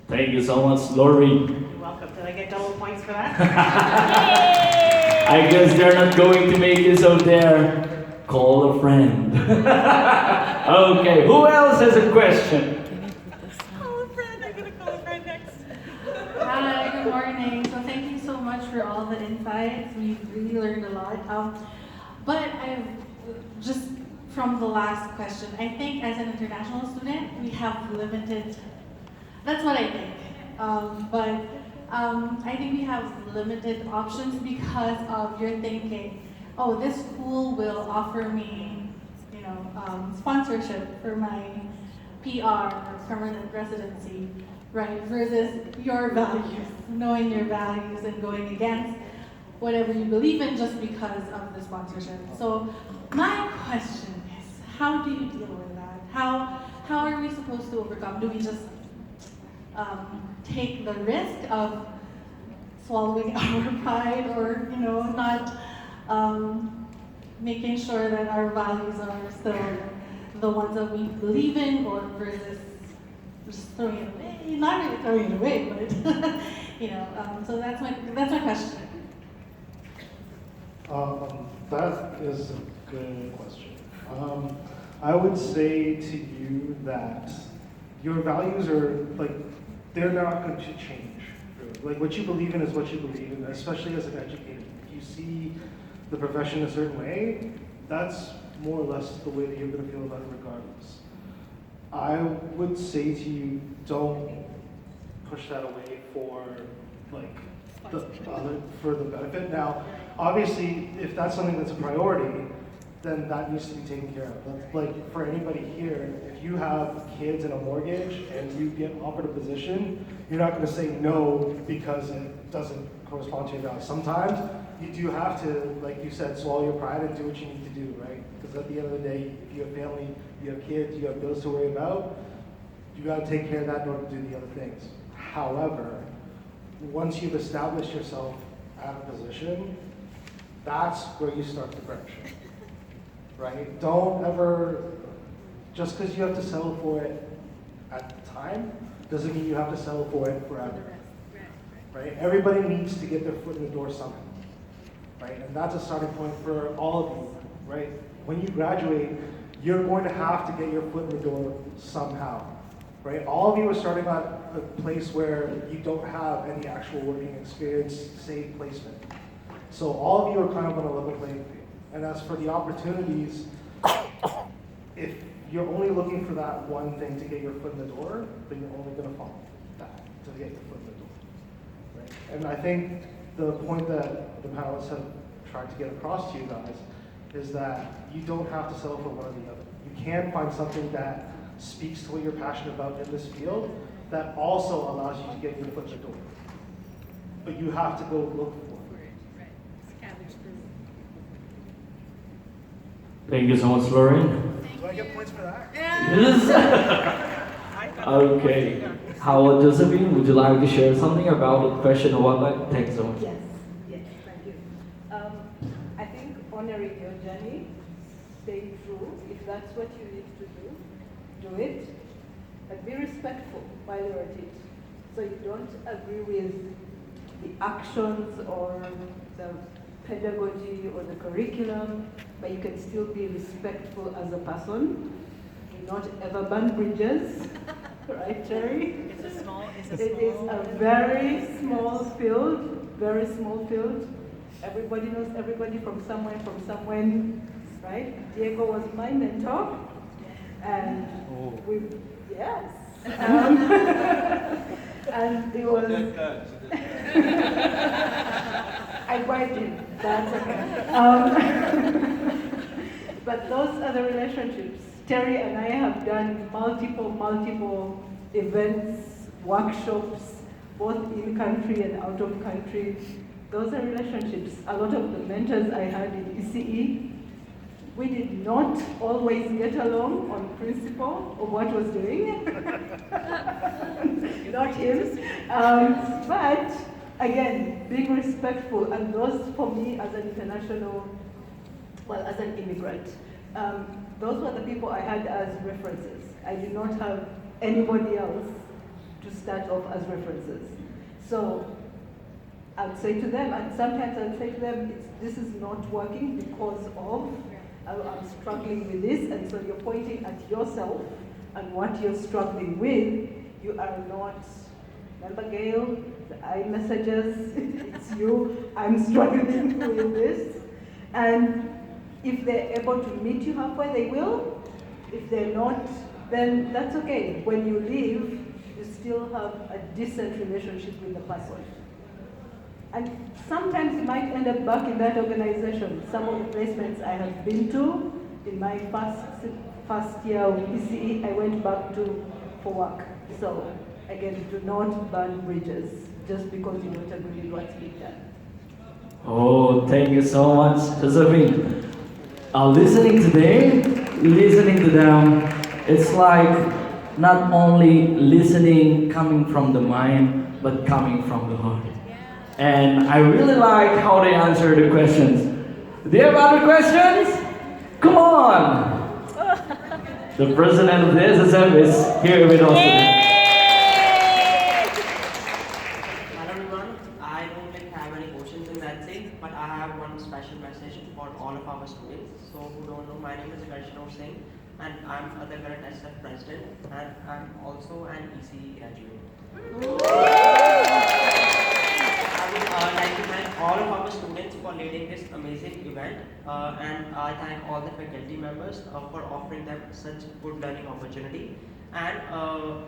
Thank you so much, Lori. You're welcome. Did I get double points for that? I guess they're not going to make it out there. Call a friend. Okay, who else has a question? Call a friend. I'm gonna call a friend next. Hi, good morning. So thank you so much for all the insights. We've really learned a lot. But I've just from the last question, I think as an international student, we have limited. That's what I think. I think we have limited options because of your thinking. Oh, this school will offer me, sponsorship for my PR or permanent residency, right? Versus your values, knowing your values and going against whatever you believe in just because of the sponsorship. So my question is, how do you deal with that? How are we supposed to overcome? Do we just take the risk of swallowing our pride, or not making sure that our values are still the ones that we believe in, or versus just throwing it away? Not really throwing it away, but so that's my question. That is a good question. I would say to you that your values are they're not going to change. Really. Like what you believe in is what you believe in, especially as an educator. If you see the profession a certain way, that's more or less the way that you're going to feel about it regardless. I would say to you, don't push that away for for the benefit. Now, obviously, if that's something that's a priority, then that needs to be taken care of. That's like for anybody here, if you have kids and a mortgage and you get offered a position, you're not going to say no because it doesn't correspond to your values. Sometimes you do have to, like you said, swallow your pride and do what you need to do, right? Because at the end of the day, if you have family, you have kids, you have bills to worry about, you got to take care of that in order to do the other things. However, once you've established yourself at a position, that's where you start the friendship, right? Don't ever, just because you have to settle for it at the time, doesn't mean you have to settle for it forever, right? Everybody needs to get their foot in the door somehow, right? And that's a starting point for all of you, right? When you graduate, you're going to have to get your foot in the door somehow, right? All of you are starting at a place where you don't have any actual working experience, save placement. So all of you are kind of on a level playing field. And as for the opportunities, if you're only looking for that one thing to get your foot in the door, then you're only going to follow that to get your foot in the door, right? And I think the point that the panelists have tried to get across to you guys is that you don't have to settle for one or the other. You can find something that speaks to what you're passionate about in this field that also allows you to get your foot in the door. But you have to go look for it. Thank you so much, Lauren. Do I get points for that? Yes. Okay. How about Josephine? Would you like to share something about the question of what thanks so much? Yes, thank you. I think honoring your journey, staying true, if that's what you need to do, do it, but be respectful while you're at it. So you don't agree with the actions or the pedagogy or the curriculum, but you can still be respectful as a person. Do not ever burn bridges, right, Terry? It is a very small field, very small field. Everybody knows everybody from somewhere, right? Diego was my mentor, and yes. And it was, I quite did, that's okay. But those are the relationships. Terry and I have done multiple events, workshops, both in country and out of country. Those are relationships. A lot of the mentors I had in ECE, we did not always get along on principle of what was doing. Not him. But again, being respectful, and those for me as an international, well, as an immigrant, those were the people I had as references. I did not have anybody else to start off as references. So I would say to them, and sometimes I would say to them, this is not working because of, I'm struggling with this, and so you're pointing at yourself and what you're struggling with. You are not, remember Gail, the iMessages, it's you, I'm struggling with this. And if they're able to meet you halfway, they will. If they're not, then that's okay. When you leave, you still have a decent relationship with the person. And sometimes you might end up back in that organization. Some of the placements I have been to, in my first year of PCE, I went back to for work. So again, do not burn bridges just because you don't agree with what's being done. Oh, thank you so much, Josephine. Listening today, listening to them, it's like not only listening coming from the mind, but coming from the heart. And I really like how they answer the questions. Do you have other questions? Come on! The president of the SSM is here with us today. Hello everyone, I don't have any questions in that sense, but I have one special message for all of our students. So who don't know, my name is Vaishnav Singh and I'm the current SF president and I'm also an ECE graduate. I would like to thank all of our students for leading this amazing event and I thank all the faculty members for offering them such good learning opportunity. And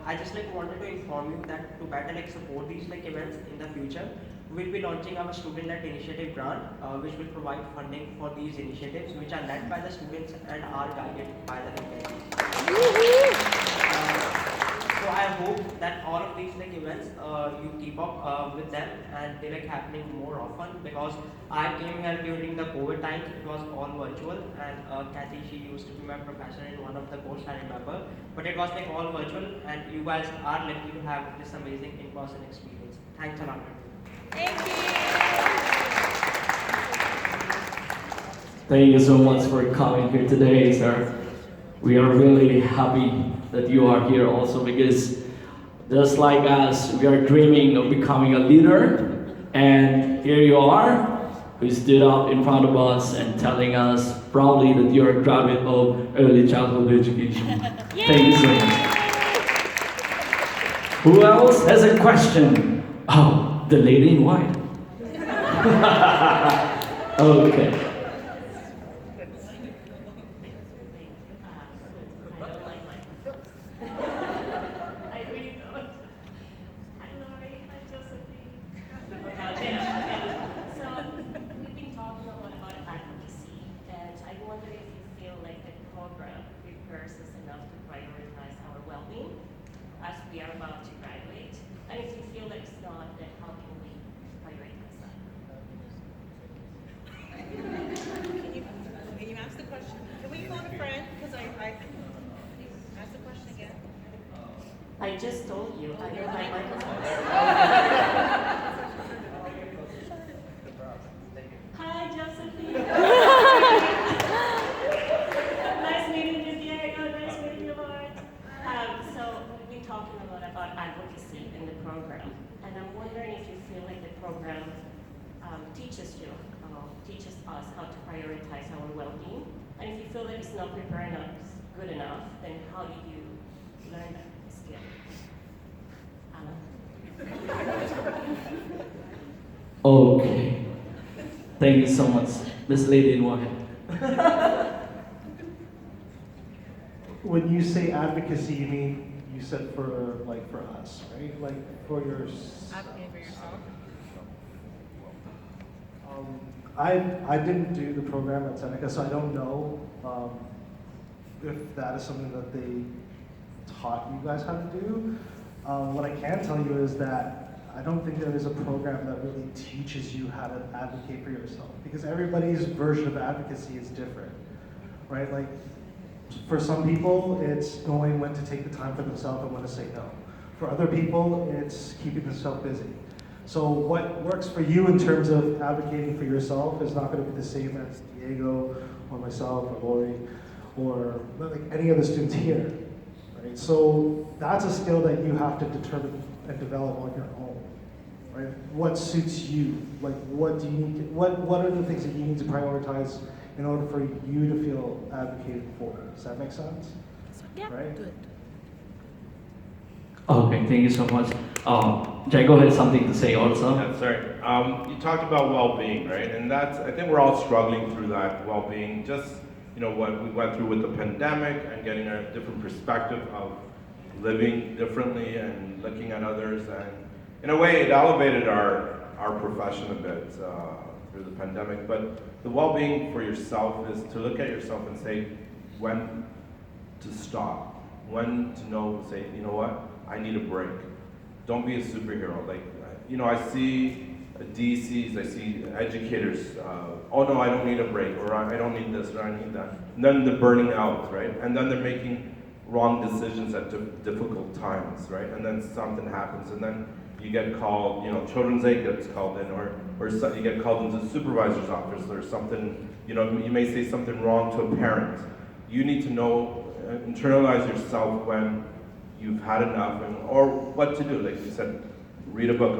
I just wanted to inform you that to better support these events in the future, we'll be launching our student-led initiative grant, which will provide funding for these initiatives, which are led by the students and are guided by the faculty. So I hope that all of these events you keep up with them and they're happening more often, because I came here during the COVID times. It was all virtual, and Kathy, she used to be my professor in one of the course, I remember, but it was all virtual, and you guys are lucky to have this amazing in-person experience. Thanks a lot. Thank you so much for coming here today, sir. We are really happy that you are here also, because just like us, we are dreaming of becoming a leader, and here you are, who stood up in front of us and telling us proudly that you're a graduate of early childhood education. Thank you so much. Who else has a question? Oh, the lady in white. Okay. As we are about to graduate, and if you feel that it's not, then how can we prioritize that? Can you ask the question? Can we phone a friend? Because I ask the question again. I just told you, I don't like microphones. Hi, Josephine. Nice meeting you, Diego. Nice meeting you, Lord. So we've been talking a lot about advocacy in the program, and I'm wondering if you feel like the program teaches us how to prioritize our well-being, and if you feel that it's not preparing us good enough, then how do you learn that skill? Okay. Thank you so much, Miss Lady in White. When you say advocacy, you mean, you said for us, right? Like for your... Advocate for yourself. I didn't do the program at Seneca, so I don't know if that is something that they taught you guys how to do. What I can tell you is that I don't think there is a program that really teaches you how to advocate for yourself, because everybody's version of advocacy is different, right? Like, for some people, it's knowing when to take the time for themselves and when to say no. For other people, it's keeping themselves busy. So what works for you in terms of advocating for yourself is not going to be the same as Diego or myself or Lori or like any other students here, right? So that's a skill that you have to determine and develop on your own, right? What suits you? Like, what do you need to, what are the things that you need to prioritize in order for you to feel advocated for? Does that make sense? Yeah, Right? good. Okay, thank you so much. Jago has something to say also. Yeah, sorry. You talked about well-being, right? And that's, I think we're all struggling through that well-being. Just, what we went through with the pandemic and getting a different perspective of living differently and looking at others. And in a way, it elevated our profession a bit through the pandemic. But the well-being for yourself is to look at yourself and say when to stop, when to know, say, you know what, I need a break. Don't be a superhero. Like, I see DCs, I see educators, oh no, I don't need a break, or I don't need this, or I need that. And then they're burning out, right? And then they're making wrong decisions at difficult times, right? And then something happens, and then you get called, Children's Aid gets called in, or you get called into the supervisor's office, or something, you may say something wrong to a parent. You need to know, internalize yourself when you've had enough, or what to do. Like you said, read a book.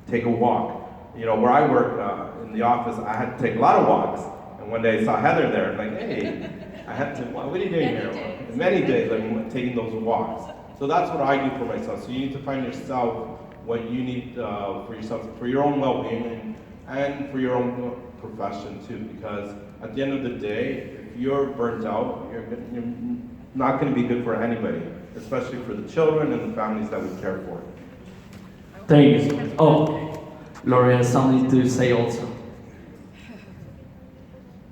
Take a walk. Where I work in the office, I had to take a lot of walks. And one day I saw Heather there, and like, hey, I had to. What are you doing here? Many days, like taking those walks. So that's what I do for myself. So you need to find yourself what you need for yourself, for your own well-being, and for your own profession too. Because at the end of the day, if you're burnt out, you're not going to be good for anybody, especially for the children and the families that we care for. Thank you so much. Oh, Lori has something to say also.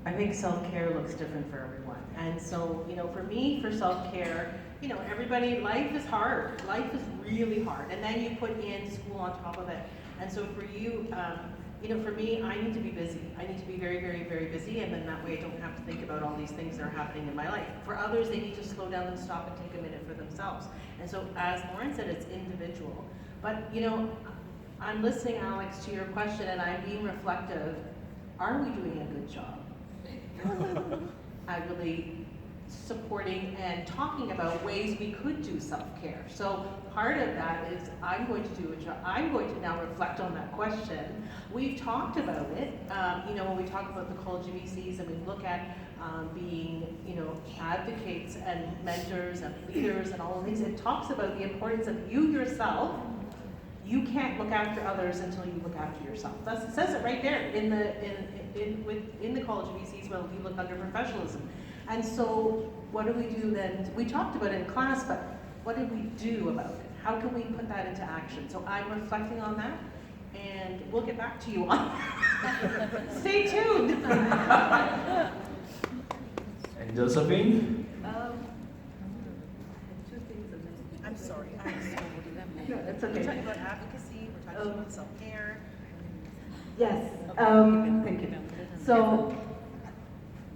I think self-care looks different for everyone. And so, for me, for self-care, everybody, life is hard. Life is really hard. And then you put in school on top of it. And so for you, for me, I need to be busy. I need to be very, very, very busy. And then that way I don't have to think about all these things that are happening in my life. For others, they need to slow down and stop and take a minute for themselves. And so as Lauren said, it's individual. But, I'm listening, Alex, to your question, and I'm being reflective. Are we doing a good job? I really supporting and talking about ways we could do self-care. So part of that is I'm going to now reflect on that question. We've talked about it, when we talk about the college VCs and we look at being, advocates and mentors and leaders and all of these, it talks about the importance of you yourself. You can't look after others until you look after yourself. It says it right there in the college VCs when we look under professionalism. And so what do we do then? We talked about it in class, but what did we do about it? How can we put that into action? So I'm reflecting on that, and we'll get back to you on that. Stay tuned. And Josephine? Two things I missed. I'm sorry. No, that's okay. We're talking about advocacy, we're talking about self-care. Yes, thank you. So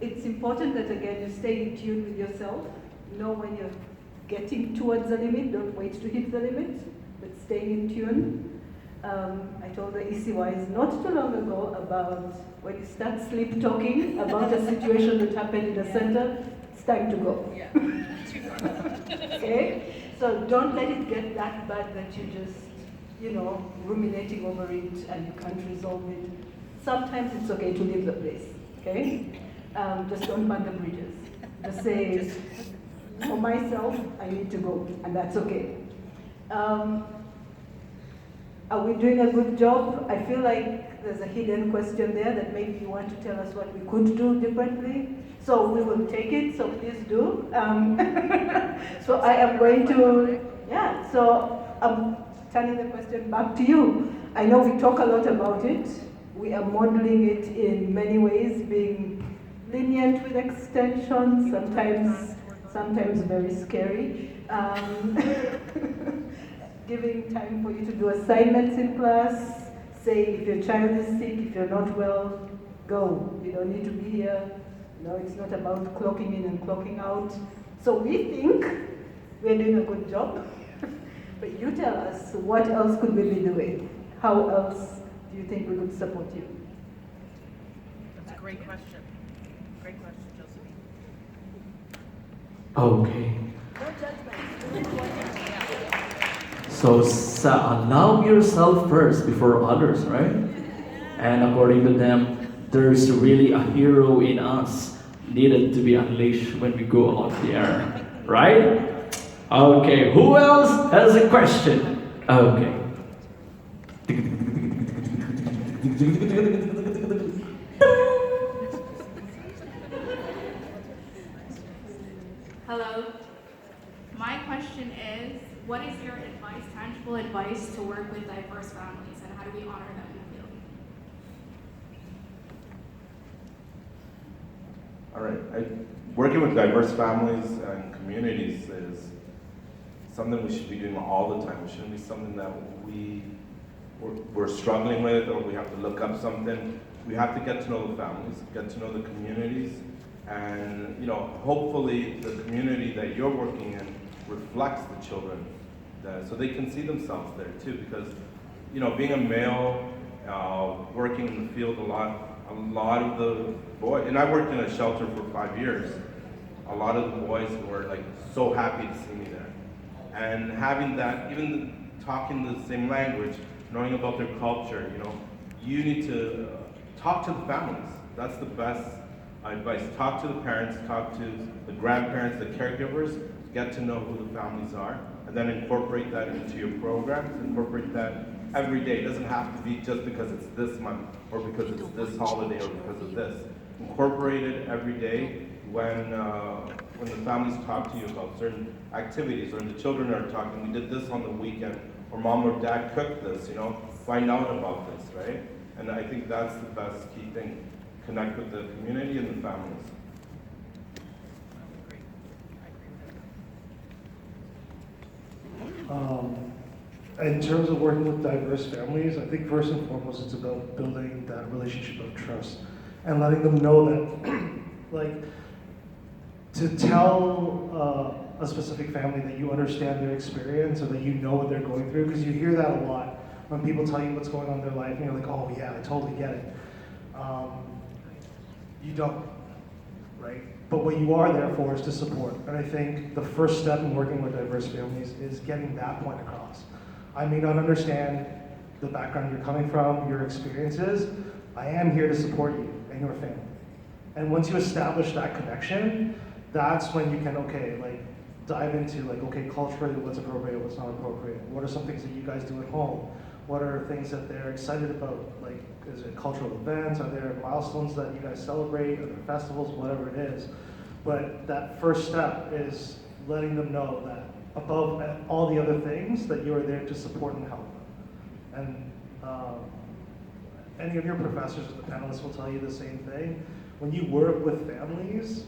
it's important that again you stay in tune with yourself. Know when you're getting towards the limit. Don't wait to hit the limit, but stay in tune. I told the ECYs not too long ago about when you start sleep talking about a situation that happened in the center. It's time to go. Yeah. Okay. So don't let it get that bad that you just, ruminating over it and you can't resolve it. Sometimes it's okay to leave the place, okay? Just don't burn the bridges. Just say, for myself, I need to go, and that's okay. Are we doing a good job? I feel like there's a hidden question there that maybe you want to tell us what we could do differently. So we will take it, so please do. So I am going to, so I'm turning the question back to you. I know we talk a lot about it. We are modeling it in many ways, being lenient with extension, sometimes very scary. Giving time for you to do assignments in class, saying if your child is sick, if you're not well, go. You don't need to be here. No, it's not about clocking in and clocking out. So we think we're doing a good job. But you tell us, what else could we be doing? How else do you think we could support you? That's a great question. Great question, Josephine. Okay. So love yourself first before others, right? And according to them, there's really a hero in us needed to be unleashed when we go out there, right? Okay, who else has a question? Okay. Hello. My question is, what is your advice, tangible advice to work with diverse families, and how do we honor them in the field? All right. Working with diverse families and communities is something we should be doing all the time. It shouldn't be something that we're struggling with, or we have to look up something. We have to get to know the families, get to know the communities, and hopefully the community that you're working in reflects the children, so they can see themselves there too. Because being a male, working in the field a lot of the boys, and I worked in a shelter for 5 years. A lot of the boys were like so happy to see me there, and having that, even talking the same language, knowing about their culture, you need to talk to the families. That's the best advice. Talk to the parents, talk to the grandparents, the caregivers, get to know who the families are, and then incorporate that into your programs, incorporate that every day. It doesn't have to be just because it's this month, or because it's this holiday, or because of this. Incorporate it every day when the families talk to you about certain activities, or the children are talking, we did this on the weekend, or mom or dad cooked this, find out about this, right? And I think that's the best key thing. Connect with the community and the families. In terms of working with diverse families, I think first and foremost it's about building that relationship of trust and letting them know that, to tell a specific family that you understand their experience or that you know what they're going through, because you hear that a lot when people tell you what's going on in their life and you're like, oh yeah, I totally get it. You don't, right? But what you are there for is to support. And I think the first step in working with diverse families is getting that point across. I may not understand the background you're coming from, your experiences. I am here to support you and your family. And once you establish that connection, that's when you can, dive into, culturally, what's appropriate, what's not appropriate. What are some things that you guys do at home? What are things that they're excited about? Is it cultural events? Are there milestones that you guys celebrate? Are there festivals? Whatever it is. But that first step is letting them know that above all the other things, that you are there to support and help. And any of your professors or the panelists will tell you the same thing. When you work with families,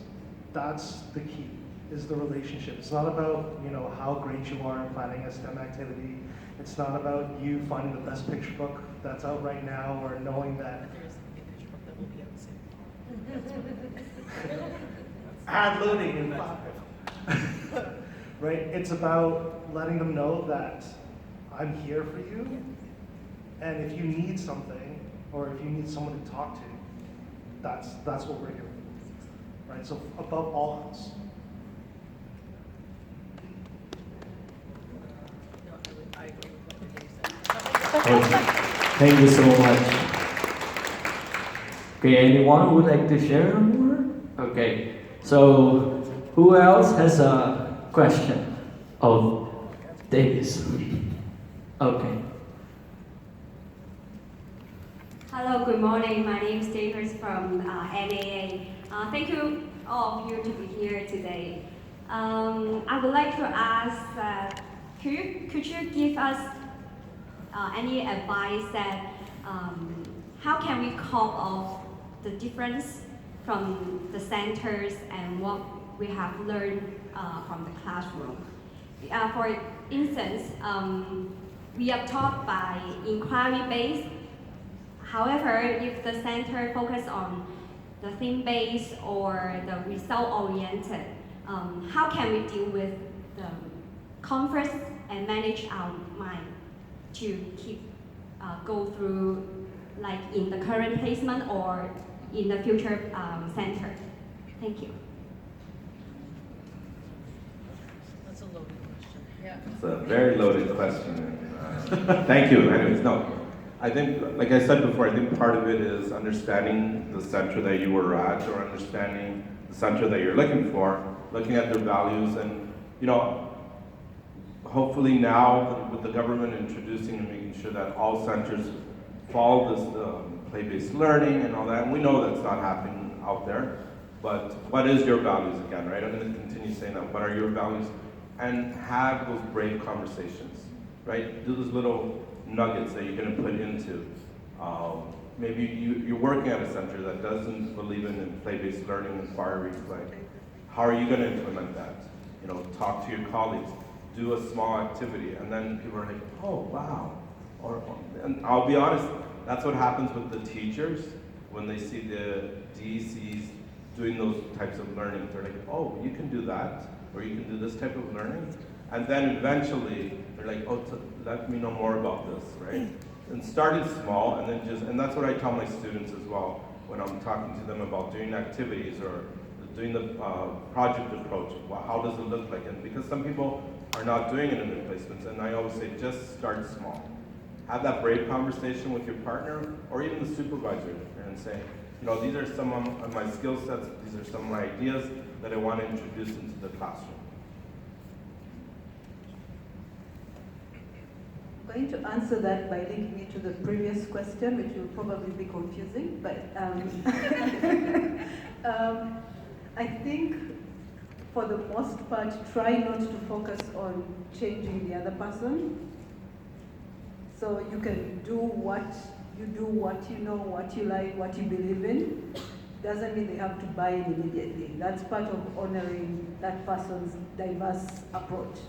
that's the key, is the relationship. It's not about how great you are in planning a STEM activity. It's not about you finding the best picture book that's out right now, or knowing that There's a picture book that will be out soon. add loading in 5. Right? It's about letting them know that I'm here for you, and if you need something, or if you need someone to talk to, that's what we're here for. Right? So above all else. I agree with what you said. Okay. Thank you so much. Okay, anyone who would like to share more? Okay, so who else has a question? Oh, Davis. Okay. Hello, good morning. My name is Davis from NAA. Thank you all of you to be here today. I would like to ask, could you give us any advice that how can we cope of the difference from the centers and what we have learned from the classroom? For instance, we are taught by inquiry-based. However, if the center focus on the theme-based or the result-oriented, how can we deal with the conflicts and manage our mind to keep go through in the current placement or in the future center? Thank you. a loaded question. Yeah. It's a very loaded question. And, thank you. Anyways, no. I think, like I said before, I think part of it is understanding the center that you were at, or understanding the center that you're looking for, looking at their values, and hopefully now with the government introducing and making sure that all centers follow this play-based learning and all that, and we know that's not happening out there, but what is your values again, right? I'm going to continue saying that. What are your values? And have those brave conversations, right? Do those little nuggets that you're going to put into. Maybe you're working at a center that doesn't believe in play-based learning inquiries. Like, how are you going to implement that? Talk to your colleagues, do a small activity, and then people are like, oh, wow. And I'll be honest, that's what happens with the teachers when they see the DECs doing those types of learning. They're like, oh, you can do that, or you can do this type of learning. And then eventually, they're like, oh, let me know more about this, right? And starting small, and that's what I tell my students as well when I'm talking to them about doing activities or doing the project approach. Well, how does it look like? And because some people are not doing it in their placements, and I always say, just start small. Have that brave conversation with your partner or even the supervisor and say, these are some of my skill sets, these are some of my ideas that I want to introduce into the classroom. I'm going to answer that by linking it to the previous question, which will probably be confusing, but I think for the most part, try not to focus on changing the other person. So you can do what you know, what you like, what you believe in. Doesn't mean they have to buy it immediately. That's part of honoring that person's diverse approach.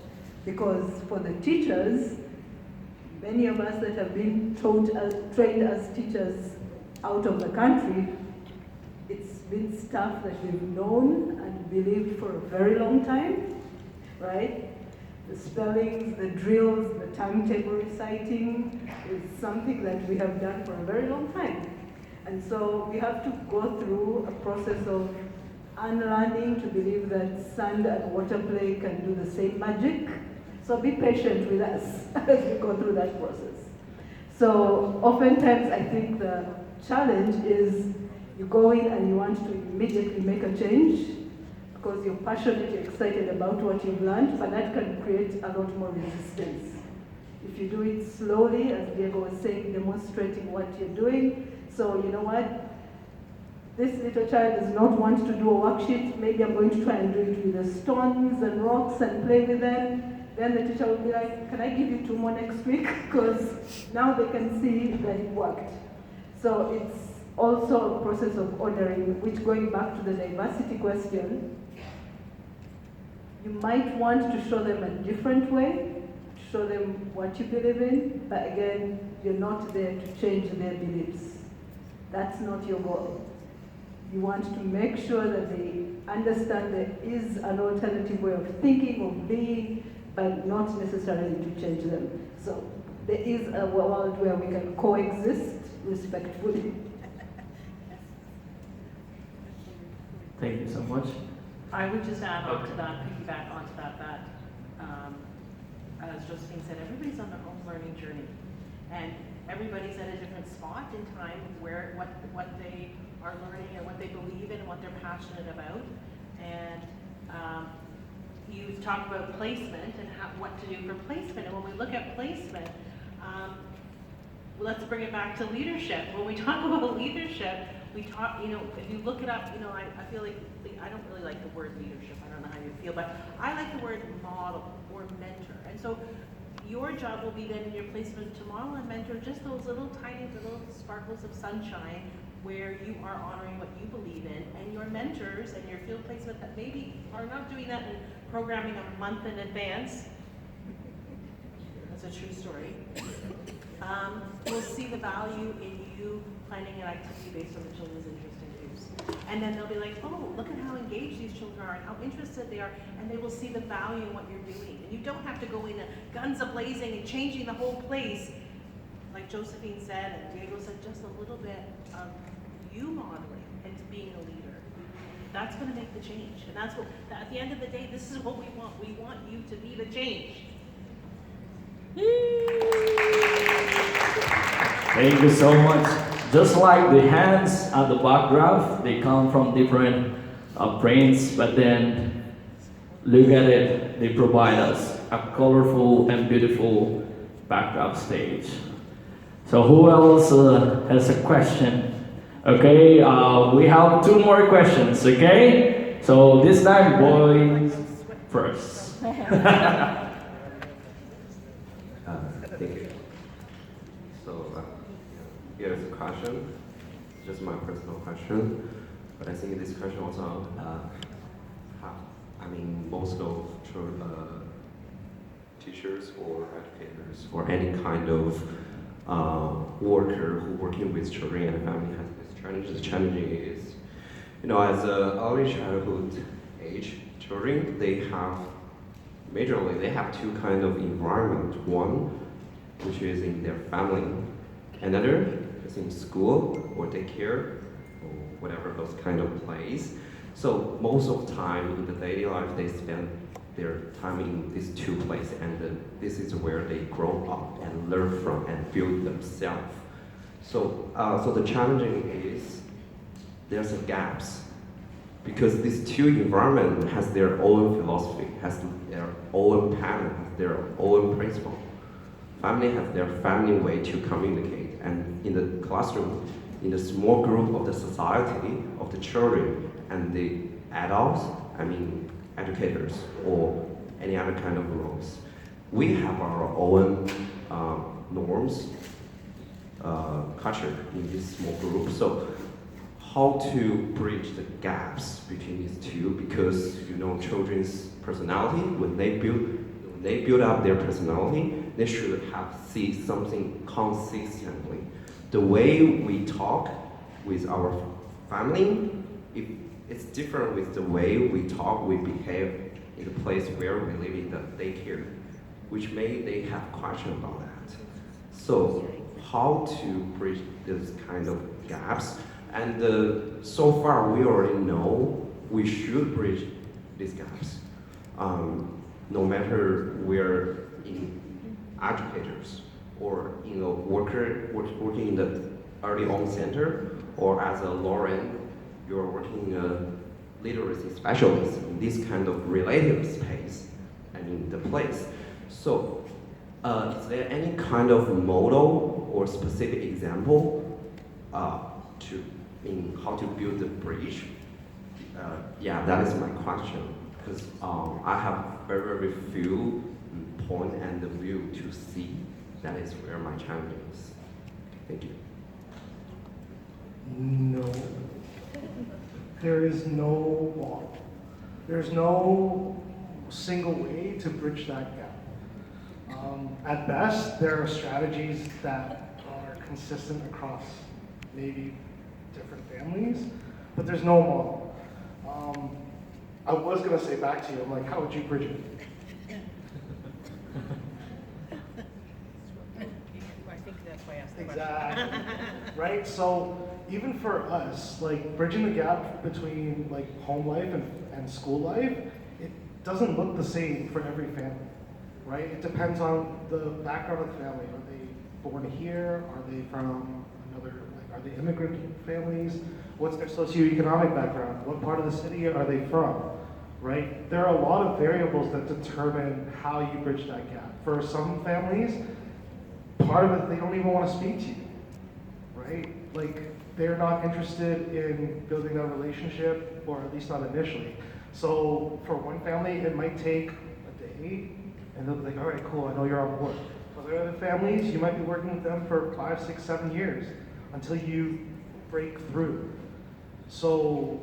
Because for the teachers, many of us that have been trained as teachers out of the country, it's been stuff that we've known and believed for a very long time, right? The spellings, the drills, the timetable reciting is something that we have done for a very long time. And so we have to go through a process of unlearning to believe that sand and water play can do the same magic. So be patient with us as we go through that process. So oftentimes I think the challenge is you go in and you want to immediately make a change because you're passionate, you're excited about what you've learned, but that can create a lot more resistance. If you do it slowly, as Diego was saying, demonstrating what you're doing, so you know what, this little child does not want to do a worksheet, maybe I'm going to try and do it with the stones and rocks and play with them. Then the teacher will be like, can I give you 2 more next week? Because now they can see that it worked. So it's also a process of honoring, which going back to the diversity question, you might want to show them a different way, show them what you believe in, but again, you're not there to change their beliefs. That's not your goal. You want to make sure that they understand there is an alternative way of thinking, of being, but not necessarily to change them. So there is a world where we can coexist respectfully. Thank you so much. I would just add on to that, piggyback onto that, as Josephine said, everybody's on their own learning journey. And everybody's at a different spot in time where what they are learning and what they believe in and what they're passionate about. And you talk about placement and what to do for placement. And when we look at placement, let's bring it back to leadership. When we talk about leadership, we talk, if you look it up, I feel like, I don't really like the word leadership. I don't know how you feel, but I like the word model or mentor. And so your job will be then in your placement to model and mentor just those little tiny little sparkles of sunshine where you are honoring what you believe in, and your mentors and your field placement that maybe are not doing that and programming a month in advance. That's a true story. Will see the value in you planning an activity based on the children's interest and views. And then they'll be like, oh, look at how engaged these children are and how interested they are, and they will see the value in what you're doing. And you don't have to go in guns a-blazing and changing the whole place. Like Josephine said and Diego said, just a little bit of you modeling and being a leader. that's gonna make the change. And that's what, at the end of the day, this is what we want. We want you to be the change. Thank you so much. Just like the hands at the background, they come from different brains, but then look at it, they provide us a colorful and beautiful backdrop stage. So who else has a question? Okay, we have 2 more questions, okay? So this time, boys first. Thank you. So here's a question, just my personal question, but I think this question also, most of teachers or educators or any kind of worker who working with children and family has this challenge. The challenge is, as early childhood age children, they have 2 kind of environment. One, which is in their family. Another is in school or daycare or whatever those kind of place. So most of the time in the daily life, they spend their time in these 2 places, and this is where they grow up and learn from and build themselves. So, the challenging is there's a gaps because these 2 environments has their own philosophy, has their own pattern, has their own principle. Family has their family way to communicate, and in the classroom, in the small group of the society, of the children and the adults, educators or any other kind of roles, we have our own norms, culture in this small group. So how to bridge the gaps between these 2, because children's personality, when they build up their personality, they should see something consistently. The way we talk with our family, if it's different with the way we talk, we behave in the place where we live in the daycare, which they have question about that. So how to bridge this kind of gaps? And so far we already know we should bridge these gaps. No matter we're in educators or working in the early on center, or as a Lauren, you're working literacy specialist in this kind of relative space, the place. So, is there any kind of model or specific example in how to build the bridge? That is my question, because I have very few point and the view to see. That is where my challenge is. Thank you. No. There is no model. There's no single way to bridge that gap. At best, there are strategies that are consistent across maybe different families, but there's no model. I was gonna say back to you, I'm like, how would you bridge it? I think that's why I asked the Exactly. Right? So even for us, like bridging the gap between like home life and school life, it doesn't look the same for every family, right? It depends on the background of the family. Are they born here? Are they from another, like, are they immigrant families? What's their socioeconomic background? What part of the city are they from, right? There are a lot of variables that determine how you bridge that gap. For some families, part of it, they don't even want to speak to you, right? Like, they're not interested in building a relationship, or at least not initially. So for one family, it might take a day, and they'll be like, all right, cool, I know you're on board. For the other families, you might be working with them for 5, 6, 7 years until you break through. So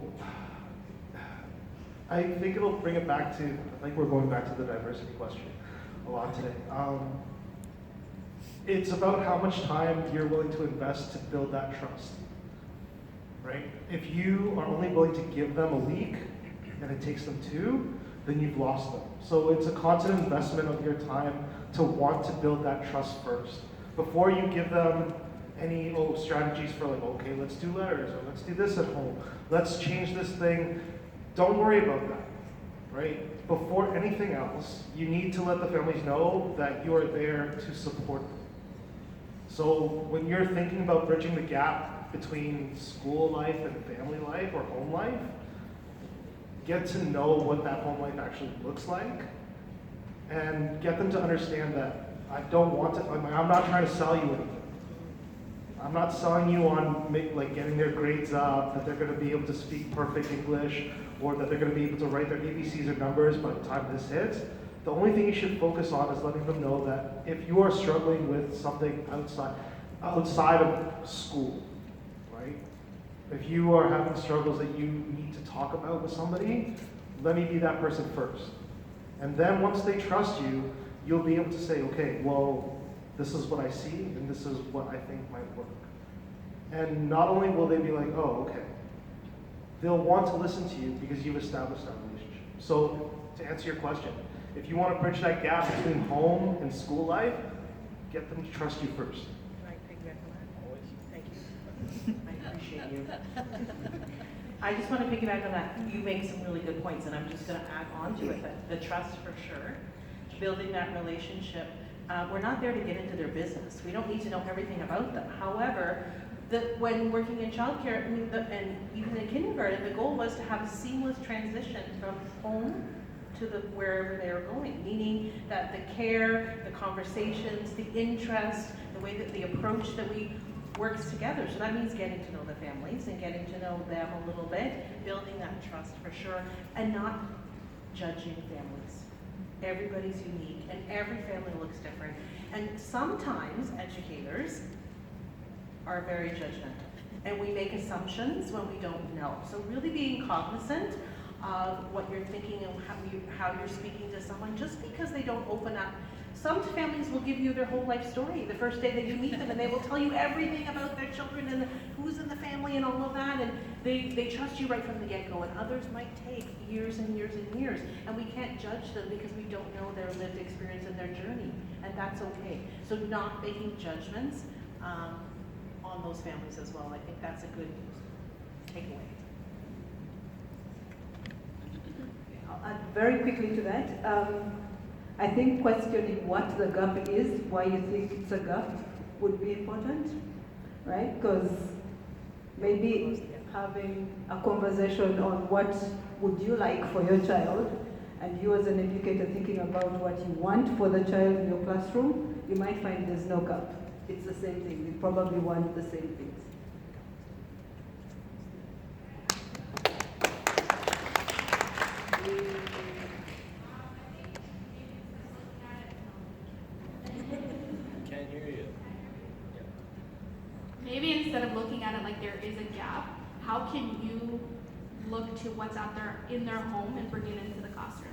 I think it'll bring it back to, I think we're going back to the diversity question a lot today. It's about how much time you're willing to invest to build that trust, right? If you are only willing to give them a week and it takes them 2, then you've lost them. So it's a constant investment of your time to want to build that trust first. Before you give them any strategies for like, okay, let's do letters, or let's do this at home, let's change this thing. Don't worry about that, right? Before anything else, you need to let the families know that you are there to support them. So when you're thinking about bridging the gap between school life and family life or home life, get to know what that home life actually looks like, and get them to understand that I don't want to, I'm not trying to sell you anything. I'm not selling you on like getting their grades up, that they're going to be able to speak perfect English, or that they're going to be able to write their ABCs or numbers by the time this hits. The only thing you should focus on is letting them know that if you are struggling with something outside of school, right? If you are having struggles that you need to talk about with somebody, let me be that person first. And then once they trust you, you'll be able to say, okay, well, this is what I see, and this is what I think might work. And not only will they be like, oh, okay, they'll want to listen to you because you've established that relationship. So to answer your question, if you want to bridge that gap between home and school life, get them to trust you first. Can I piggyback on that? Always. Thank you. I appreciate you. I just want to piggyback on that. You make some really good points, and I'm just going to add on to it that the trust for sure, building that relationship. We're not there to get into their business. We don't need to know everything about them. However, when working in childcare, and even in kindergarten, the goal was to have a seamless transition from home to wherever they were going, meaning that the care, the conversations, the interest, the way that the approach that we works together. So that means getting to know the families and getting to know them a little bit, building that trust for sure, and not judging families. Everybody's unique, and every family looks different. And sometimes educators are very judgmental, and we make assumptions when we don't know. So really being cognizant of what you're thinking and how you're speaking to someone, just because they don't open up. Some families will give you their whole life story the first day that you meet them, and they will tell you everything about their children and who's in the family and all of that, and they trust you right from the get-go, and others might take years and years and years, and we can't judge them because we don't know their lived experience and their journey, and that's okay. So not making judgments on those families as well. I think that's a good takeaway. I'll add very quickly to that. I think questioning what the gap is, why you think it's a gap, would be important, right? Because maybe having a conversation on what would you like for your child, and you as an educator thinking about what you want for the child in your classroom, you might find there's no gap. It's the same thing. You probably want the same things. Maybe instead of looking at it like there is a gap, how can you look to what's out there in their home and bring it into the classroom?